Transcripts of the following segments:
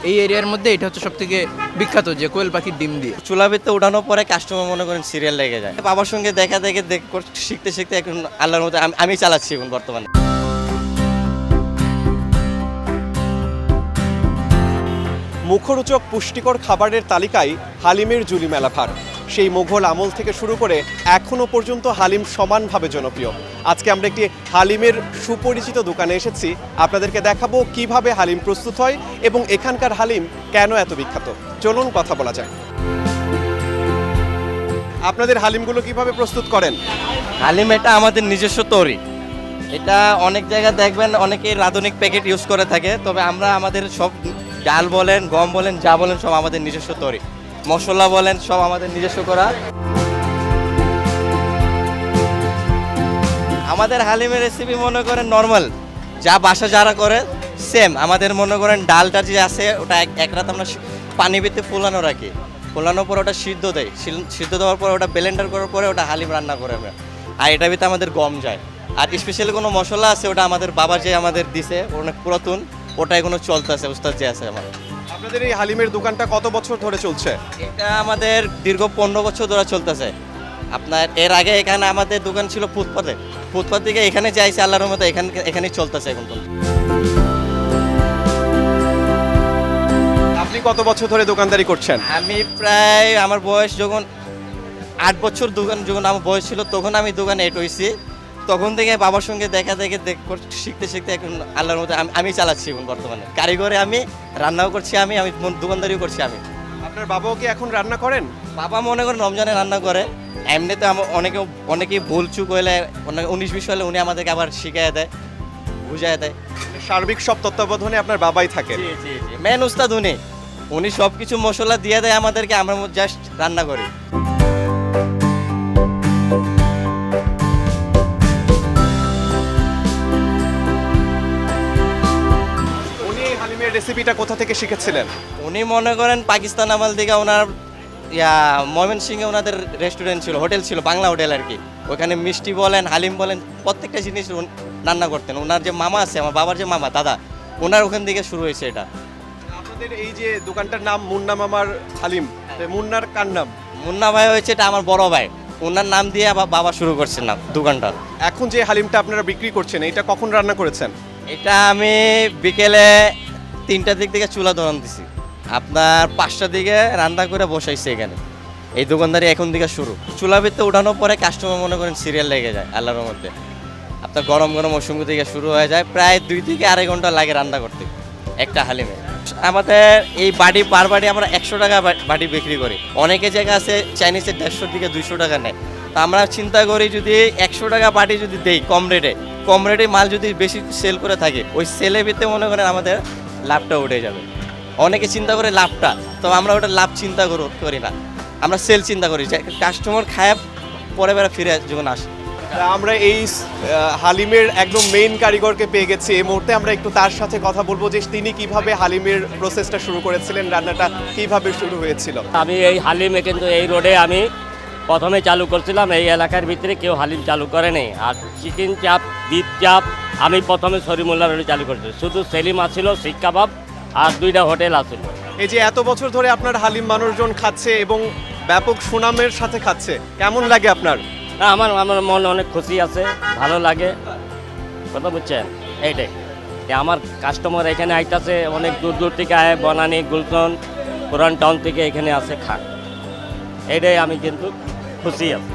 এই এরিয়ার মধ্যে এটা হচ্ছে সবথেকে বিখ্যাত যে কোয়েল পাখির ডিম দিয়ে। চুলা ভিতরে উঠানোর পরে কাস্টমার মনে করেন সিরিয়াল লেগে যায়। বাবার সঙ্গে দেখা দেখে শিখতে শিখতে এখন আল্লাহর মতো আমি চালাচ্ছি এখন বর্তমানে। মুখরোচক পুষ্টিকর খাবারের তালিকায় হালিমের জুলি মেলা ভার। সেই মুঘল আমল থেকে শুরু করে এখনো পর্যন্ত হালিম সমানভাবে জনপ্রিয়। আজকে আমরা একটি হালিমের সুপরিচিত দোকানে এসেছি, আপনাদেরকে দেখাবো কিভাবে হালিম প্রস্তুত হয় এবং এখানকার হালিম কেন এত বিখ্যাত। চলুন কথা বলা যায়। আপনাদের হালিমগুলো কিভাবে প্রস্তুত করেন? হালিম এটা আমাদের নিজস্ব তৈরি। এটা অনেক জায়গায় দেখবেন অনেকে আধুনিক প্যাকেট ইউজ করে থাকে, তবে আমরা আমাদের সব ডাল বলেন, গম বলেন, যা বলেন সব আমাদের নিজস্ব তৈরি। মশলা বলেন সব আমাদের নিজস্ব করা। আমাদের হালিমের রেসিপি মনে করেন নর্মাল যা বাসা যারা করে সেম। আমাদের মনে করেন ডালটা যে আছে ওটা এক রাত আমরা পানি ভিতরে ফোলানো রাখি, ফোলানোর পর ওটা সিদ্ধ দেয়, সিদ্ধ দেওয়ার পর ওটা ব্লেন্ডার করার পরে ওটা হালিম রান্না করে আমরা। আর এটার ভিতরে আমাদের গম যায়। আর স্পেশালি কোনো মশলা আছে ওটা আমাদের বাবা যে আমাদের দিছে, অনেক পুরাতন, ওটা এখনো চলতেছে। উস্তাদ যে আছে আমার। আপনাদের এই হালিমের দোকানটা কত বছর ধরে চলছে? এটা আমাদের দীর্ঘ 15 বছর ধরে চলতেছে। আপনার এর আগে এখানে আমাদের দোকান ছিল ফুটপাত থেকে এখানে যাইছে আল্লাহর মতো, এখানেই চলতেছে এখন পর্যন্ত। আপনি কত বছর ধরে দোকানদারি করছেন? আমি প্রায় আমার বয়স যখন 8 বছর যখন আমার বয়স ছিল তখন আমি দোকানে এড হয়েছি। তখন থেকে বাবার সঙ্গে দেখা দেখে শিখতে শিখতে এখন আল্লাহর মতো আমি চালাচ্ছি এখন বর্তমানে। কারিগরে আমি রান্নাও করছি, আমি দোকানদারিও করছি আমি। আপনার বাবাও কি এখন রান্না করেন? বাবা মনে করেন রমজানে রান্না করে। এমনিতে অনেকেই ভুল চুক হইলে 19-20 হলে উনি আমাদেরকে আবার শিখিয়ে দেয়, বুঝাই দেয়। সার্বিক সব তত্ত্বাবধানে আপনার বাবাই থাকেন? মেন উস্তাদ উনি সব কিছু মশলা দিয়ে দেয় আমাদেরকে, আমরা জাস্ট রান্না করি। রেসিপিটা কোথা থেকে শিখেছিলেন? উনি মনে করেন পাকিস্তান আমল থেকে ওনার ময়মনসিংহে ওনাদের রেস্টুরেন্ট ছিল, হোটেল ছিল, বাংলা হোটেল আর কি। ওখানে মিষ্টি বলেন, হালিম বলেন, প্রত্যেকটা জিনিস রান্না করতেন। ওনার যে মামা আছে, আমার বাবার যে মামা দাদা, ওনার ওখান থেকে শুরু হয়েছে এটা। আপনাদের এই যে দোকানটার নাম মুন্না মামার হালিম, মুন্নার কার নাম? মুন্না ভাই হয়েছে এটা আমার বড় ভাই, ওনার নাম দিয়ে বাবা শুরু করছেন না দোকানটা। এখন যে হালিমটা আপনারা বিক্রি করছেন এটা কখন রান্না করেছেন? এটা আমি বিকেলে 3টার দিক থেকে চুলা ধরান দিছি, আপনার 5টার দিকে রান্না করে বসাইছে এখানে। এই দোকানদারি এখন থেকে শুরু। চুলা ভিতরে উঠানোর পরে কাস্টমার মনে করেন সিরিয়াল লেগে যায় আল্লাহর মধ্যে। আপনার গরম গরম মৌসুম থেকে শুরু হয়ে যায়, প্রায় 2 থেকে আড়াই ঘন্টা লাগে রান্না করতে একটা হালিমে। আমাদের এই বাড়ি পার বাড়ি আমরা 100 টাকা বাড়ি বিক্রি করি। অনেকে জায়গা আছে চাইনিজের 150 থেকে 200 টাকা নেয়। তা আমরা চিন্তা করি যদি 100 টাকা বাড়ি যদি দেই কম রেটে মাল যদি বেশি সেল করে থাকে, ওই সেলের ভিতরে মনে করেন আমাদের লাভটা উঠে যাবে। অনেকে চিন্তা করে লাভটা, তো আমরা ওটা লাভ চিন্তা করি না, আমরা সেল চিন্তা করি যে কাস্টমার খায় পরে বেলা ফিরে যখন আসে। আমরা এই হালিমের একদম মেইন কারিগরকে পেয়ে গেছি এই মুহূর্তে। আমরা একটু তার সাথে কথা বলবো যে তিনি কিভাবে হালিমের প্রসেসটা শুরু করেছিলেন, রান্নাটা কিভাবে শুরু হয়েছিল। আমি এই হালিমে কিন্তু এই রোডে আমি প্রথমে চালু করছিলাম, এই এলাকার ভিতরে কেউ হালিম চালু করেনি। আর চিকেন চাপ, বিফ চাপ আমি প্রথমে সরিমুল্লা রোডে চালু করেছি। শুধু সেলিম আসছিল, শিক কাবাব আর 2টা হোটেল আসছিল। এই যে এত বছর ধরে আপনার হালিম মানুষজন খাচ্ছে এবং ব্যাপক সুনামের সাথে খাচ্ছে, কেমন লাগে আপনার? না, আমার মনে অনেক খুশি আছে, ভালো লাগে। কথা বুঝছেন, এইটাই আমার কাস্টমার এখানে আইতাছে, অনেক দূর থেকে আয়, বনানী, গুলশন, পুরান টাউন থেকে এখানে আসে খান। এইটাই আমি কিন্তু খুশি আছি।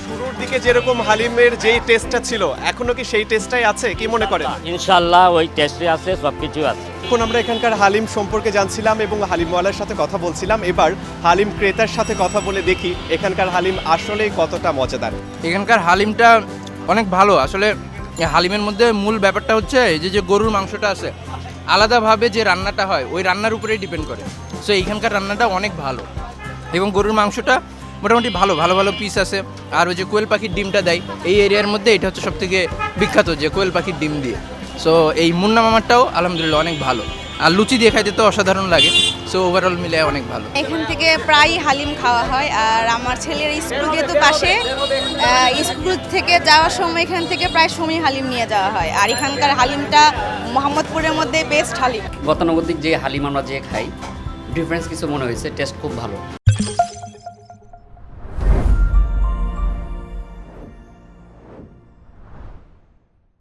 শুরুর দিকে যেরকম হালিমের যেই টেস্টটা ছিল এখনো কি সেই টেস্টটাই আছে কি মনে করেন? ইনশাল্লাহ ওই টেস্টে আছে, সব কিছু আছে। এখন আমরা এখানকার হালিম সম্পর্কে জানছিলাম এবং হালিমওয়ালার সাথে কথা বলছিলাম। এবার হালিম ক্রেতার সাথে কথা বলে দেখি এখানকার হালিম আসলেই কতটা মজাদার। এখানকার হালিমটা অনেক ভালো। আসলে হালিমের মধ্যে মূল ব্যাপারটা হচ্ছে এই যে গরুর মাংসটা আছে, আলাদাভাবে যে রান্নাটা হয় ওই রান্নার উপরেই ডিপেন্ড করে। সো এইখানকার রান্নাটা অনেক ভালো এবং গরুর মাংসটা মোটামুটি ভালো ভালো পিস আছে। আর ওই যে কোয়েল পাখির ডিমটা দেয় এই এরিয়ার মধ্যে, এটা হচ্ছে সবথেকে বিখ্যাত যে কোয়েল পাখির ডিম দিয়ে। সো এই মুন্না মামারটাও আলহামদুলিল্লাহ অনেক ভালো। আর লুচি দিয়ে খাইতে তো অসাধারণ লাগে। সো ওভারঅল মিলে অনেক ভালো। এখান থেকে প্রায় হালিম খাওয়া হয়, আর আমার ছেলের স্কুল যেহেতু পাশে, স্কুল থেকে যাওয়ার সময় এখান থেকে প্রায় সময় হালিম নিয়ে যাওয়া হয়। আর এখানকার হালিমটা মোহাম্মদপুরের মধ্যে বেস্ট হালিম। গতানুগতিক যে হালিম আমরা যে খাই, ডিফারেন্স কিছু মনে হয়েছে, টেস্ট খুব ভালো।